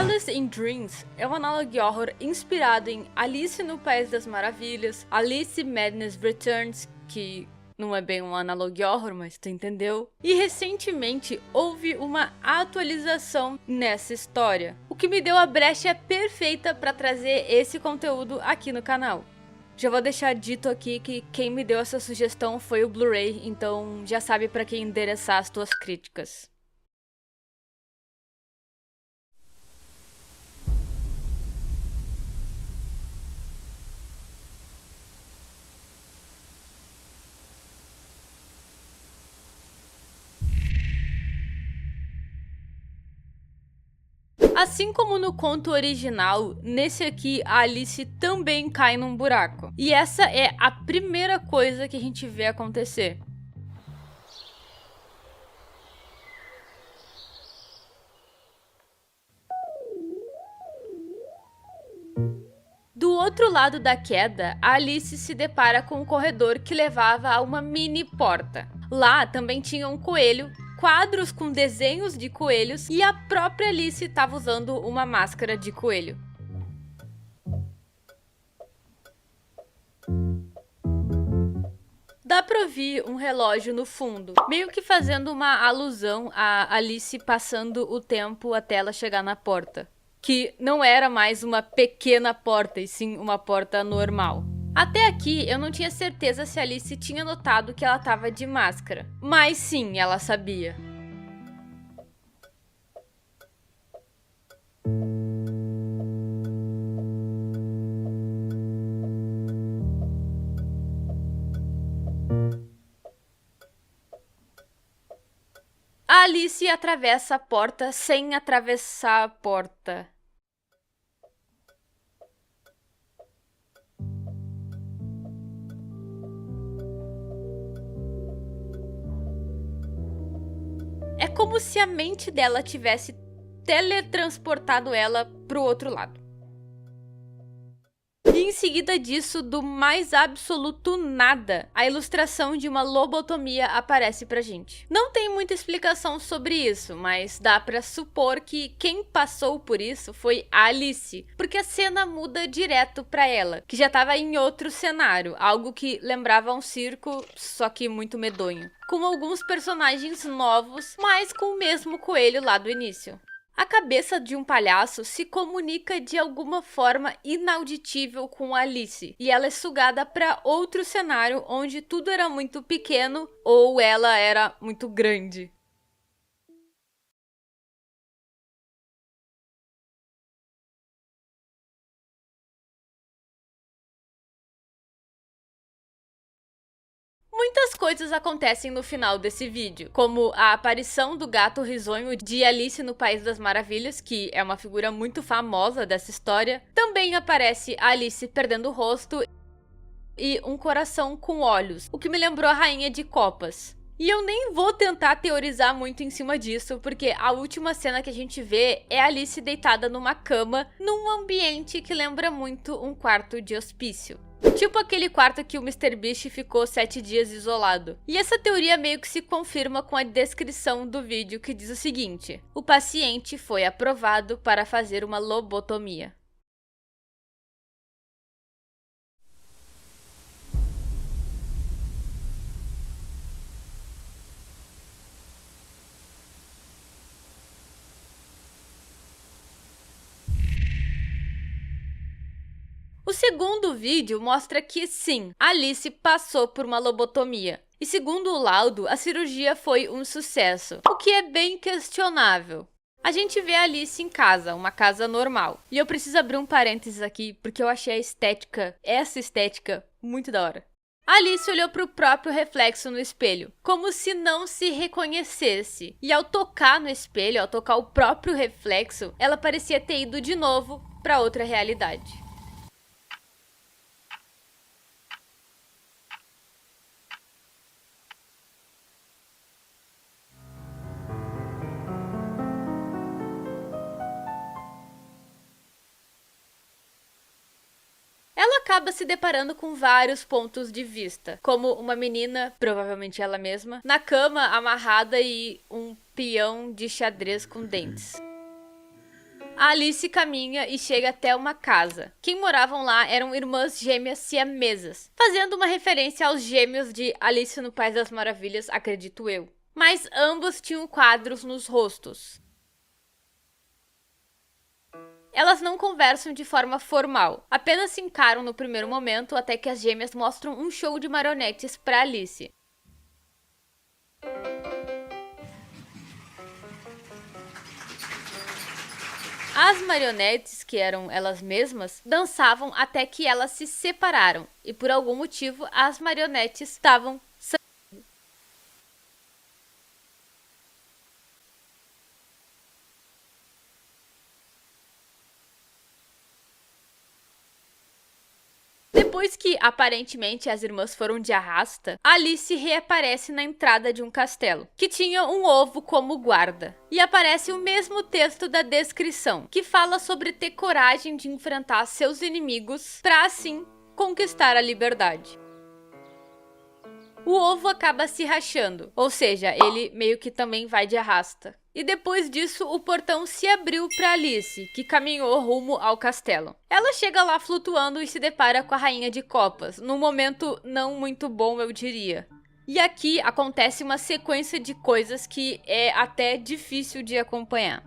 Alice in Dreams é um analogue horror inspirado em Alice no País das Maravilhas, Alice Madness Returns, que não é bem um analogue horror, mas tu entendeu? E recentemente houve uma atualização nessa história, o que me deu a brecha perfeita para trazer esse conteúdo aqui no canal. Já vou deixar dito aqui que quem me deu essa sugestão foi o Blu-ray, então já sabe para quem endereçar as tuas críticas. Assim como no conto original, nesse aqui a Alice também cai num buraco. E essa é a primeira coisa que a gente vê acontecer. Do outro lado da queda, a Alice se depara com um corredor que levava a uma mini porta. Lá também tinha um coelho, quadros com desenhos de coelhos e a própria Alice estava usando uma máscara de coelho. Dá pra ouvir um relógio no fundo, meio que fazendo uma alusão a Alice passando o tempo até ela chegar na porta. Que não era mais uma pequena porta, e sim uma porta normal. Até aqui eu não tinha certeza se Alice tinha notado que ela estava de máscara, mas sim, ela sabia. A Alice atravessa a porta sem atravessar a porta. É como se a mente dela tivesse teletransportado ela pro outro lado. E em seguida disso, do mais absoluto nada, a ilustração de uma lobotomia aparece pra gente. Não tem muita explicação sobre isso, mas dá pra supor que quem passou por isso foi a Alice, porque a cena muda direto pra ela, que já tava em outro cenário, algo que lembrava um circo, só que muito medonho, com alguns personagens novos, mas com o mesmo coelho lá do início. A cabeça de um palhaço se comunica de alguma forma inauditível com Alice, e ela é sugada para outro cenário onde tudo era muito pequeno ou ela era muito grande. Muitas coisas acontecem no final desse vídeo, como a aparição do gato risonho de Alice no País das Maravilhas, que é uma figura muito famosa dessa história. Também aparece a Alice perdendo o rosto e um coração com olhos, o que me lembrou a Rainha de Copas. E eu nem vou tentar teorizar muito em cima disso, porque a última cena que a gente vê é Alice deitada numa cama, num ambiente que lembra muito um quarto de hospício. Tipo aquele quarto que o MrBeast ficou 7 dias isolado. E essa teoria meio que se confirma com a descrição do vídeo, que diz o seguinte: o paciente foi aprovado para fazer uma lobotomia. O segundo vídeo mostra que sim, Alice passou por uma lobotomia. E segundo o laudo, a cirurgia foi um sucesso, o que é bem questionável. A gente vê a Alice em casa, uma casa normal. E eu preciso abrir um parênteses aqui, porque eu achei essa estética, muito da hora. A Alice olhou para o próprio reflexo no espelho, como se não se reconhecesse. E ao tocar no espelho, ao tocar o próprio reflexo, ela parecia ter ido de novo para outra realidade. Ela acaba se deparando com vários pontos de vista, como uma menina, provavelmente ela mesma, na cama amarrada e um peão de xadrez com dentes. A Alice caminha e chega até uma casa. Quem moravam lá eram irmãs gêmeas siamesas, fazendo uma referência aos gêmeos de Alice no País das Maravilhas, acredito eu. Mas ambos tinham quadros nos rostos. Elas não conversam de forma formal, apenas se encaram no primeiro momento até que as gêmeas mostram um show de marionetes para Alice. As marionetes, que eram elas mesmas, dançavam até que elas se separaram, e por algum motivo as marionetes estavam sangrando. Depois que, aparentemente, as irmãs foram de arrasta, Alice reaparece na entrada de um castelo, que tinha um ovo como guarda. E aparece o mesmo texto da descrição, que fala sobre ter coragem de enfrentar seus inimigos para, assim, conquistar a liberdade. O ovo acaba se rachando, ou seja, ele meio que também vai de arrasta. E depois disso, o portão se abriu para Alice, que caminhou rumo ao castelo. Ela chega lá flutuando e se depara com a Rainha de Copas, num momento não muito bom, eu diria. E aqui acontece uma sequência de coisas que é até difícil de acompanhar.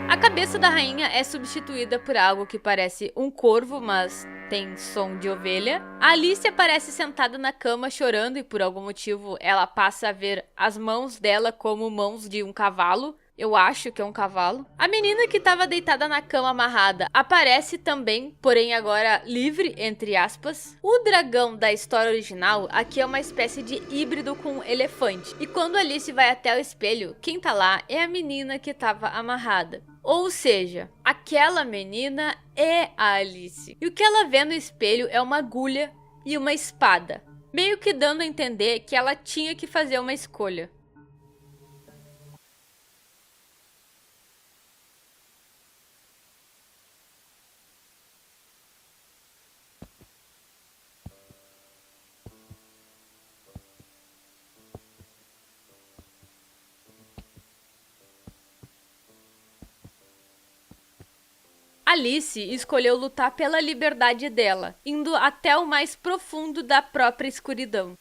A cabeça da rainha é substituída por algo que parece um corvo, mas tem som de ovelha. A Alice aparece sentada na cama chorando e por algum motivo ela passa a ver as mãos dela como mãos de um cavalo. Eu acho que é um cavalo. A menina que estava deitada na cama amarrada aparece também, porém agora livre, entre aspas. O dragão da história original aqui é uma espécie de híbrido com um elefante. E quando Alice vai até o espelho, quem tá lá é a menina que estava amarrada. Ou seja, aquela menina é a Alice. E o que ela vê no espelho é uma agulha e uma espada, meio que dando a entender que ela tinha que fazer uma escolha. Alice escolheu lutar pela liberdade dela, indo até o mais profundo da própria escuridão.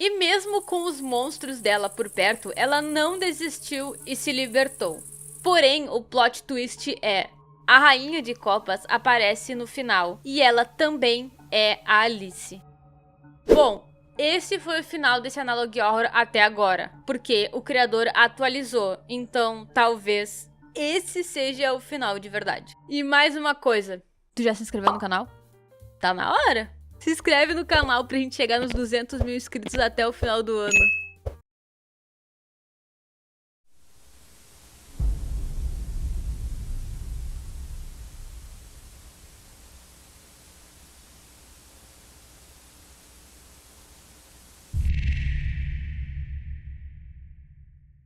E mesmo com os monstros dela por perto, ela não desistiu e se libertou. Porém, o plot twist é: a Rainha de Copas aparece no final e ela também é a Alice. Bom, esse foi o final desse Analogue Horror até agora, porque o criador atualizou, então talvez esse seja o final de verdade. E mais uma coisa, tu já se inscreveu no canal? Tá na hora! Se inscreve no canal pra gente chegar nos 200 mil inscritos até o final do ano.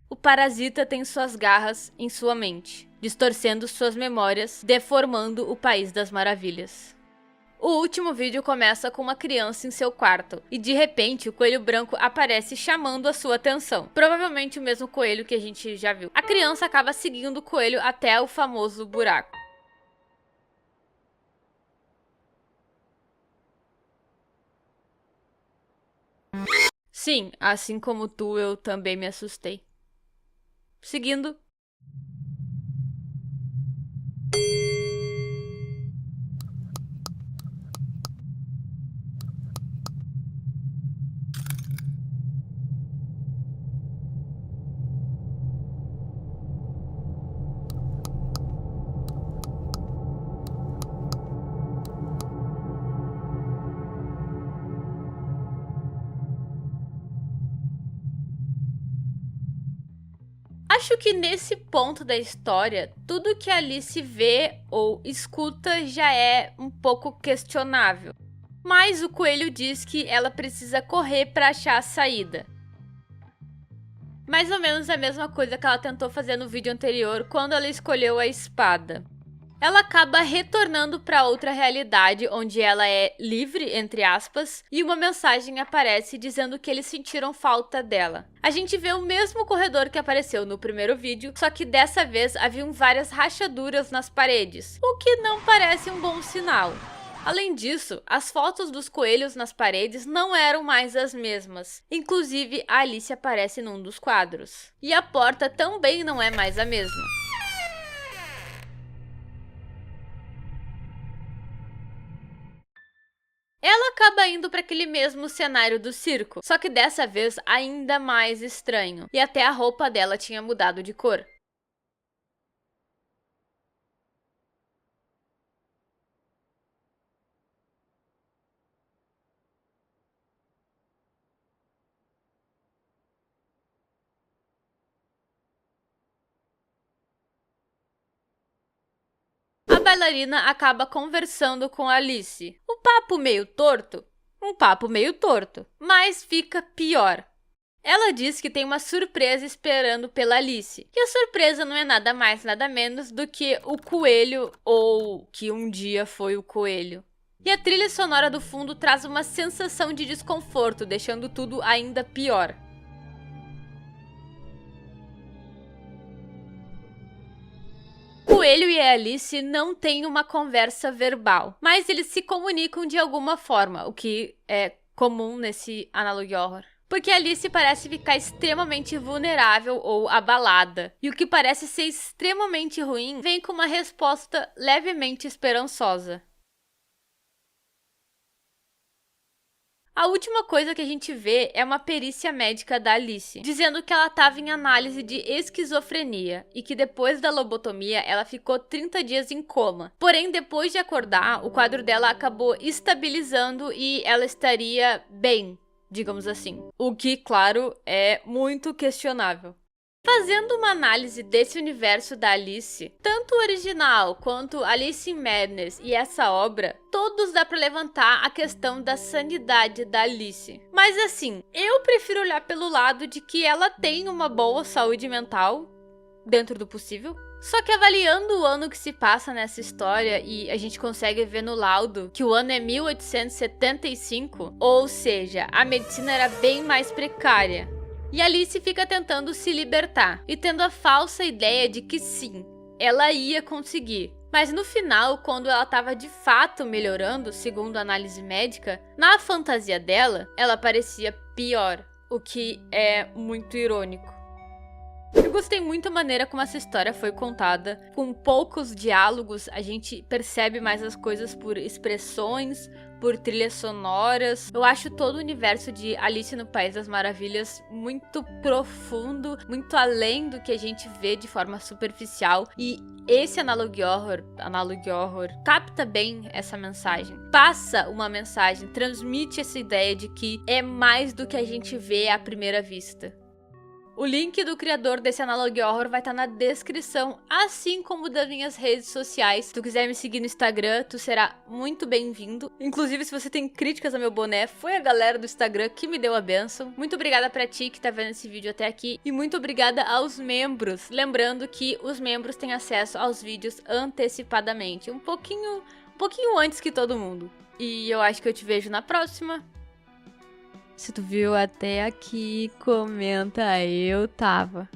O parasita tem suas garras em sua mente, distorcendo suas memórias, deformando o País das Maravilhas. O último vídeo começa com uma criança em seu quarto, e de repente o coelho branco aparece chamando a sua atenção. Provavelmente o mesmo coelho que a gente já viu. A criança acaba seguindo o coelho até o famoso buraco. Sim, assim como tu, eu também me assustei. Seguindo. A acho que nesse ponto da história, tudo que a Alice vê ou escuta já é um pouco questionável. Mas o coelho diz que ela precisa correr para achar a saída. Mais ou menos a mesma coisa que ela tentou fazer no vídeo anterior quando ela escolheu a espada. Ela acaba retornando para outra realidade, onde ela é livre, entre aspas, e uma mensagem aparece dizendo que eles sentiram falta dela. A gente vê o mesmo corredor que apareceu no primeiro vídeo, só que dessa vez haviam várias rachaduras nas paredes, o que não parece um bom sinal. Além disso, as fotos dos coelhos nas paredes não eram mais as mesmas. Inclusive, a Alice aparece num dos quadros. E a porta também não é mais a mesma. Ela acaba indo para aquele mesmo cenário do circo, só que dessa vez ainda mais estranho, e até a roupa dela tinha mudado de cor. A bailarina acaba conversando com Alice. Um papo meio torto? Um papo meio torto, mas fica pior. Ela diz que tem uma surpresa esperando pela Alice. E a surpresa não é nada mais, nada menos do que o coelho, ou que um dia foi o coelho. E a trilha sonora do fundo traz uma sensação de desconforto, deixando tudo ainda pior. O coelho e a Alice não têm uma conversa verbal, mas eles se comunicam de alguma forma, o que é comum nesse Analogue Horror. Porque a Alice parece ficar extremamente vulnerável ou abalada, e o que parece ser extremamente ruim vem com uma resposta levemente esperançosa. A última coisa que a gente vê é uma perícia médica da Alice, dizendo que ela estava em análise de esquizofrenia e que depois da lobotomia ela ficou 30 dias em coma. Porém, depois de acordar, o quadro dela acabou estabilizando e ela estaria bem, digamos assim. O que, claro, é muito questionável. Fazendo uma análise desse universo da Alice, tanto o original quanto Alice in Madness e essa obra, todos dá pra levantar a questão da sanidade da Alice. Mas assim, eu prefiro olhar pelo lado de que ela tem uma boa saúde mental, dentro do possível. Só que avaliando o ano que se passa nessa história, e a gente consegue ver no laudo que o ano é 1875, ou seja, a medicina era bem mais precária. E Alice fica tentando se libertar e tendo a falsa ideia de que sim, ela ia conseguir. Mas no final, quando ela estava de fato melhorando, segundo a análise médica, na fantasia dela, ela parecia pior, o que é muito irônico. Eu gostei muito da maneira como essa história foi contada. Com poucos diálogos, a gente percebe mais as coisas por expressões, por trilhas sonoras. Eu acho todo o universo de Alice no País das Maravilhas muito profundo, muito além do que a gente vê de forma superficial. E esse Analogue Horror capta bem essa mensagem. Passa uma mensagem, transmite essa ideia de que é mais do que a gente vê à primeira vista. O link do criador desse Analogue Horror vai estar na descrição, assim como das minhas redes sociais. Se tu quiser me seguir no Instagram, tu será muito bem-vindo. Inclusive, se você tem críticas ao meu boné, foi a galera do Instagram que me deu a bênção. Muito obrigada pra ti que tá vendo esse vídeo até aqui. E muito obrigada aos membros. Lembrando que os membros têm acesso aos vídeos antecipadamente. Um pouquinho antes que todo mundo. E eu acho que eu te vejo na próxima. Se tu viu até aqui, comenta eu tava.